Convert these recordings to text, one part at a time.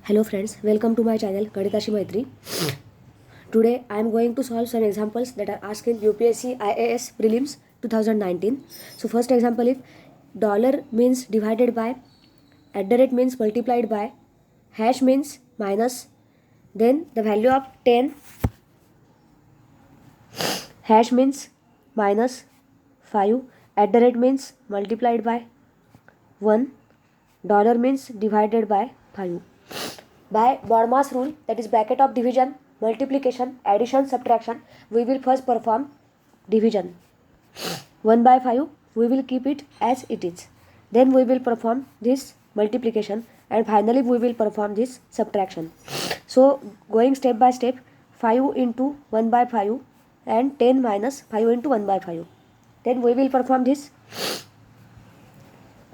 Hello friends, welcome to my channel Ganitashi Maitri. Today I am going to solve some examples that are asked in UPSC IAS Prelims 2019. So first example, if dollar means divided by, @ means multiplied by, hash means minus, then the value of 10, hash means minus 5, @ means multiplied by 1, dollar means divided by 5. By BODMAS rule, that is bracket of division, multiplication, addition, subtraction, we will first perform division. 1 by 5, we will keep it as it is. Then we will perform this multiplication and finally we will perform this subtraction. So going step by step, 5 into 1 by 5 and 10 minus 5 into 1 by 5. Then we will perform this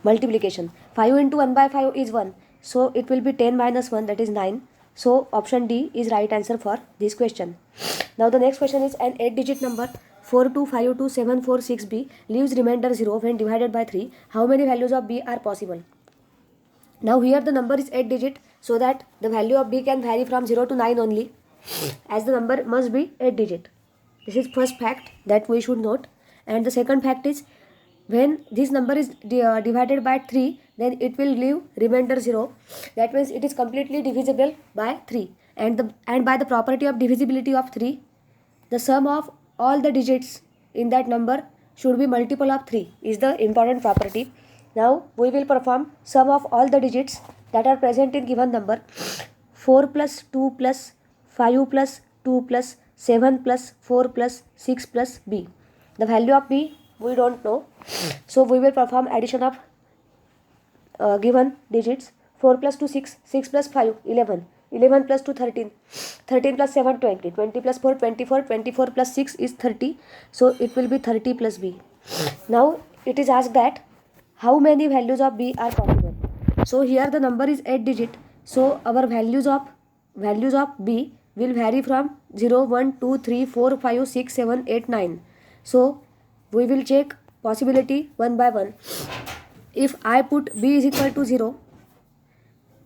multiplication. 5 into 1 by 5 is 1. So it will be 10 minus 1, that is 9. So option D is right answer for this question. Now the next question is an 8-digit number 4252746B leaves remainder 0 when divided by 3. How many values of B are possible? Now here the number is 8-digit, so that the value of B can vary from 0 to 9 only, as the number must be 8-digit. This is first fact that we should note. And the second fact is, when this number is divided by 3, then it will leave remainder 0. That means it is completely divisible by 3. And by the property of divisibility of 3, the sum of all the digits in that number should be multiple of 3 is the important property. Now we will perform sum of all the digits that are present in given number. 4 plus 2 plus 5 plus 2 plus 7 plus 4 plus 6 plus B. The value of B we don't know. So we will perform addition of given digits. 4 plus 2 6, 6 plus 5 11, 11 plus 2 13, 13 plus 7 20, 20 plus 4 24, 24 plus 6 is 30. So it will be 30 plus B. Now it is asked that how many values of B are possible. So here the number is 8-digit. So our values of B will vary from 0, 1, 2, 3, 4, 5, 6, 7, 8, 9. So we will check possibility one by one. If I put B is equal to 0,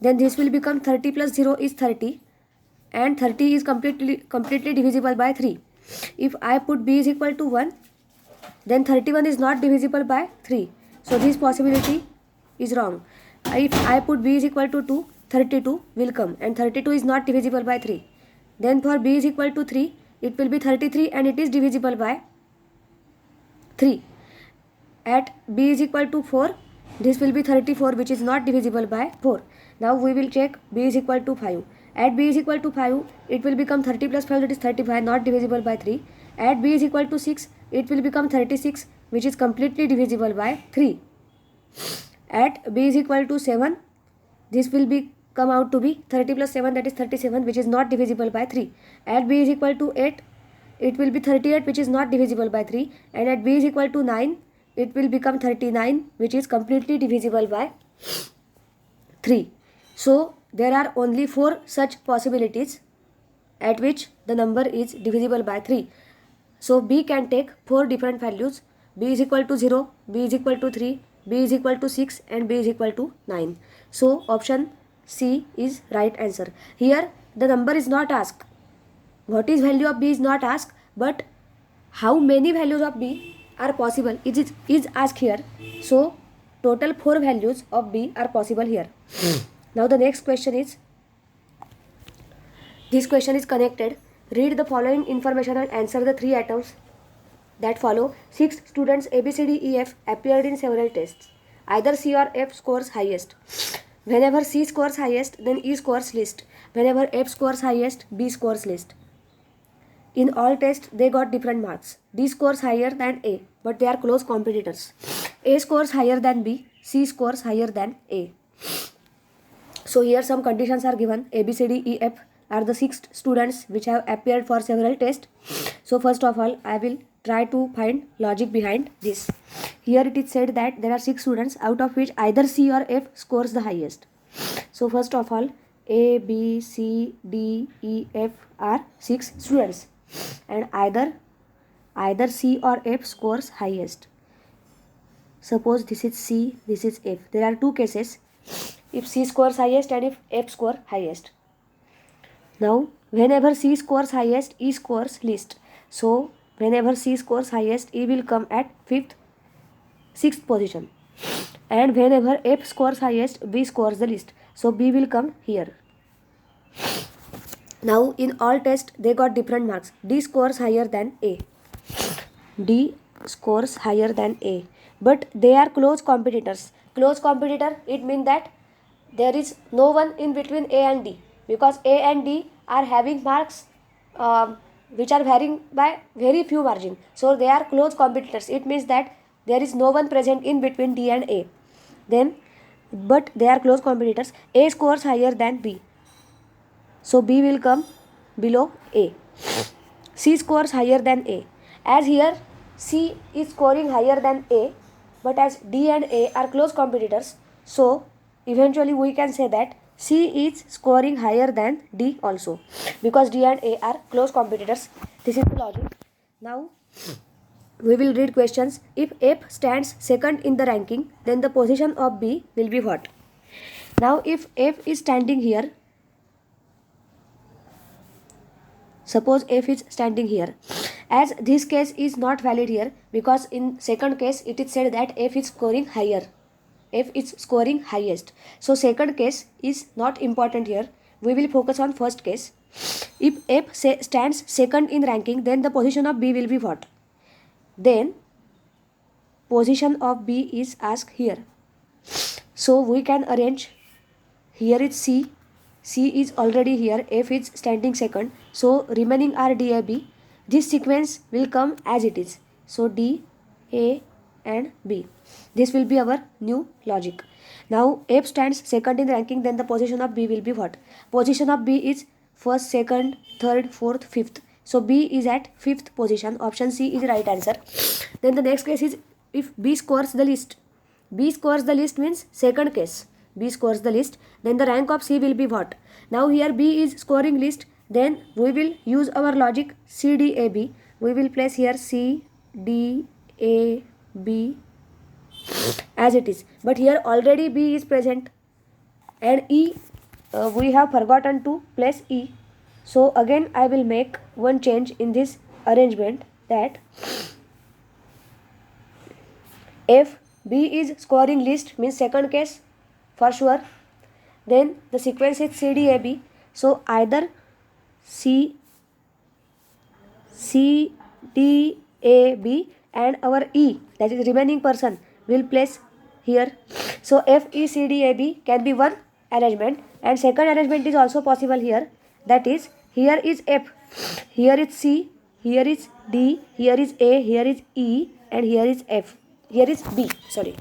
then this will become 30 plus 0 is 30, and 30 is completely divisible by 3. If I put B is equal to 1, then 31 is not divisible by 3. So this possibility is wrong. If I put B is equal to 2, 32 will come, and 32 is not divisible by 3. Then for B is equal to 3, it will be 33 and it is divisible by 3. At B is equal to 4, this will be 34, which is not divisible by 4. Now we will check B is equal to 5. At B is equal to 5, it will become 30 plus 5, that is 35, not divisible by 3. At B is equal to 6, it will become 36, which is completely divisible by 3. At B is equal to 7, this will come out to be 30 plus 7, that is 37, which is not divisible by 3. At B is equal to 8, it will be 38, which is not divisible by 3. And at B is equal to 9, it will become 39, which is completely divisible by 3. So there are only 4 such possibilities at which the number is divisible by 3. So B can take 4 different values. B is equal to 0, B is equal to 3, B is equal to 6 and B is equal to 9. So option C is right answer. Here the number is not asked. What is value of B is not asked, but how many values of B are possible is asked here. So total 4 values of B are possible here. Now the next question is, this question is connected. Read the following information and answer the 3 items that follow. 6 students A, B, C, D, E, F appeared in several tests. Either C or F scores highest. Whenever C scores highest, then E scores least. Whenever F scores highest, B scores least. In all tests, they got different marks. D scores higher than A, but they are close competitors. A scores higher than B, C scores higher than A. So here some conditions are given. A, B, C, D, E, F are the 6 students which have appeared for several tests. So first of all, I will try to find logic behind this. Here it is said that there are 6 students, out of which either C or F scores the highest. So first of all, A, B, C, D, E, F are 6 students, and either C or F scores highest. Suppose this is C, this is F. There are 2 cases. if C scores highest and if F score highest. Now whenever C scores highest, E scores least. So whenever C scores highest, E will come at 5th, 6th position. And whenever F scores highest, B scores the least. So B will come here. Now in all tests they got different marks. D scores higher than A. D scores higher than A. But they are close competitors. Close competitor, it means that there is no one in between A and D, because A and D are having marks which are varying by very few margin. So they are close competitors. It means that there is no one present in between D and A. Then, but they are close competitors. A scores higher than B. So B will come below A. C scores higher than A. As here C is scoring higher than A, but as D and A are close competitors, so eventually we can say that C is scoring higher than D also, because D and A are close competitors. This is the logic. Now we will read questions. If F stands second in the ranking, then the position of B will be what? Now if F is standing here, suppose F is standing here, as this case is not valid here, because in second case it is said that F is scoring higher. F is scoring highest. So second case is not important here. We will focus on first case. If F stands second in ranking, then the position of B will be what? Then position of B is asked here. So we can arrange. Here is C. C is already here. F is standing second. So remaining are D, A, B. This sequence will come as it is. So D, A and B. This will be our new logic. Now F stands second in ranking, then the position of B will be what? Position of B is first, second, third, fourth, fifth. So B is at 5th position. Option C is right answer. Then the next case is if B scores the least. B scores the least means second case. B scores the least. Then the rank of C will be what? Now here B is scoring least. Then we will use our logic C, D, A, B. We will place here C, D, A, B as it is. But here already B is present. And E, we have forgotten to place E. So again I will make one change in this arrangement, that if B is scoring least means second case for sure. Then the sequence is C, D, A, B. So either C, D, A, B and our E, that is remaining person, will place here. So F, E, C, D, A, B can be one arrangement, and second arrangement is also possible here. That is, here is F, here is C, here is D, here is A, here is E and here is F. Here is B, sorry.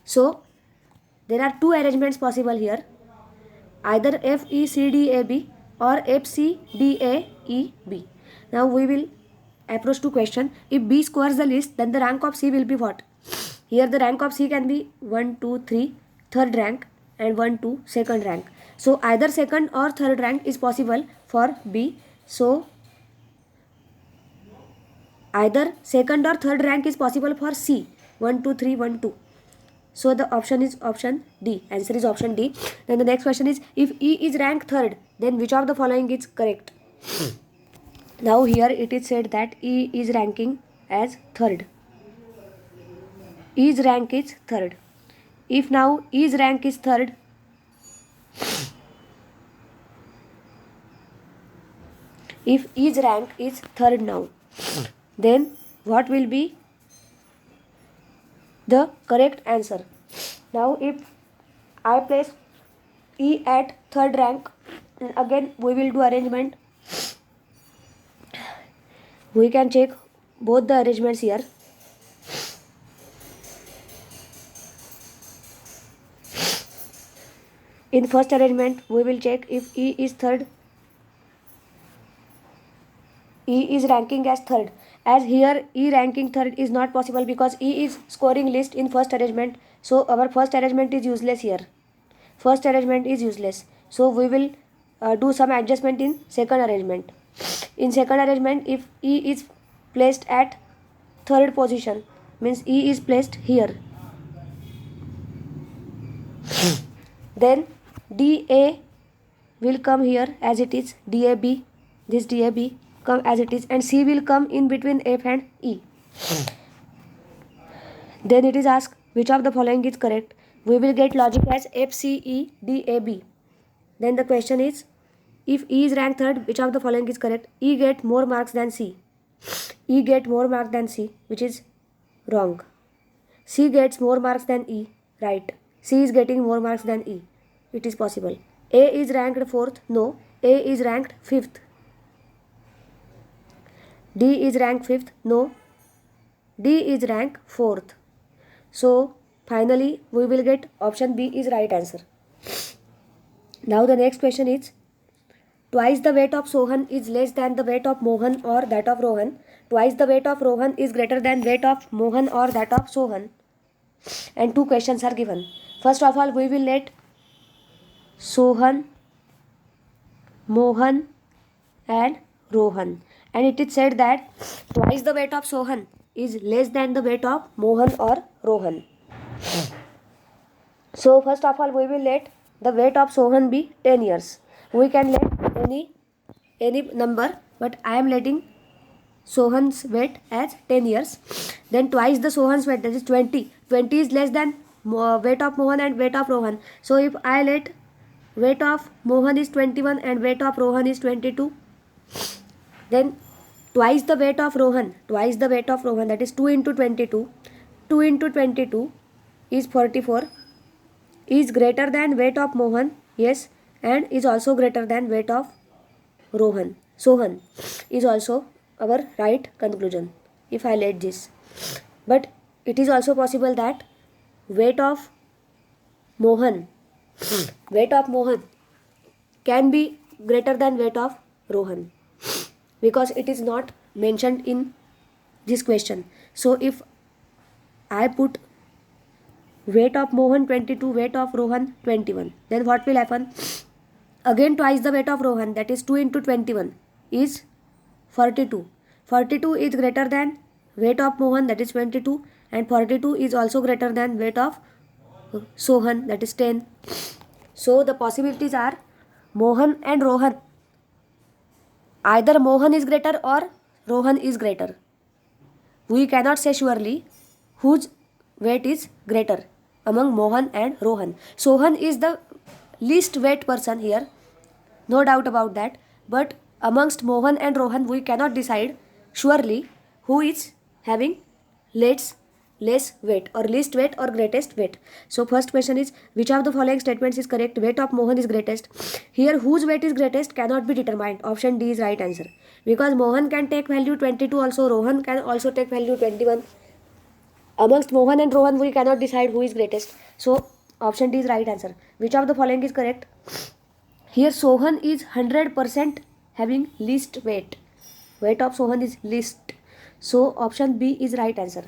So there are two arrangements possible here, either F, E, C, D, A, B or F, C, D, A, E, B. Now we will approach to question. If B scores the least, then the rank of C will be what? Here the rank of C can be 1, 2, 3, third rank, and 1, 2, second rank. So either second or third rank is possible for B. So either second or third rank is possible for C. 1, 2, 3, 1, 2. So the option is option D. Answer is option D. Then the next question is, if E is ranked third, then which of the following is correct? Now here it is said that E is ranking as third. E's rank is third. If now E's rank is third, if E's rank is third now, then what will be the correct answer? Now if I place E at third rank, again we will do arrangement. We can check both the arrangements here. In first arrangement, we will check if E is third. E is ranking as third. As here E ranking third is not possible because E is scoring least in first arrangement. So our first arrangement is useless here. First arrangement is useless. So we will do some adjustment in second arrangement. In second arrangement, if E is placed at third position, means E is placed here. then DA will come here as it is, DAB, this DAB come as it is, and C will come in between F and E. Then it is asked which of the following is correct. We will get logic as FCE Then the question is, if E is ranked third, which of the following is correct? E get more marks than C. E get more marks than C, which is wrong. C gets more marks than E, right. C is getting more marks than E. It is possible. A is ranked fourth. No. A is ranked fifth. D is ranked fifth. No. D is ranked fourth. So finally we will get option B is right answer. Now the next question is, twice the weight of Sohan is less than the weight of Mohan or that of Rohan. Twice the weight of Rohan is greater than weight of Mohan or that of Sohan. And two questions are given. First of all, we will let Sohan, Mohan and Rohan. And it is said that twice the weight of Sohan is less than the weight of Mohan or Rohan. So first of all, we will let the weight of Sohan be 10 years. We can let any number, but I am letting Sohan's weight as 10 years. Then twice the Sohan's weight, that is 20. 20 is less than weight of Mohan and weight of Rohan. So if I let weight of Mohan is 21 and weight of Rohan is 22, then twice the weight of Rohan, that is 2 into 22. 2 into 22 is 44, is greater than weight of Mohan, yes, and is also greater than weight of Rohan. Sohan is also our right conclusion if I let this. But it is also possible that weight of Mohan can be greater than weight of Rohan, because it is not mentioned in this question. So if I put weight of Mohan 22, weight of Rohan 21, then what will happen? Again twice the weight of Rohan, that is 2 into 21 is 42. 42 is greater than weight of Mohan, that is 22, and 42 is also greater than weight of Sohan, that is 10. So the possibilities are Mohan and Rohan. Either Mohan is greater or Rohan is greater. We cannot say surely whose weight is greater among Mohan and Rohan. Sohan is the least weight person here, no doubt about that. But amongst Mohan and Rohan, we cannot decide surely who is having less weight or least weight or greatest weight. So first question is, which of the following statements is correct? Weight of Mohan is greatest. Here whose weight is greatest cannot be determined. Option D is right answer. Because Mohan can take value 22 also, Rohan can also take value 21. Amongst Mohan and Rohan, we cannot decide who is greatest. So option D is right answer. Which of the following is correct? Here Sohan is 100% having least weight. Weight of Sohan is least. So option B is right answer.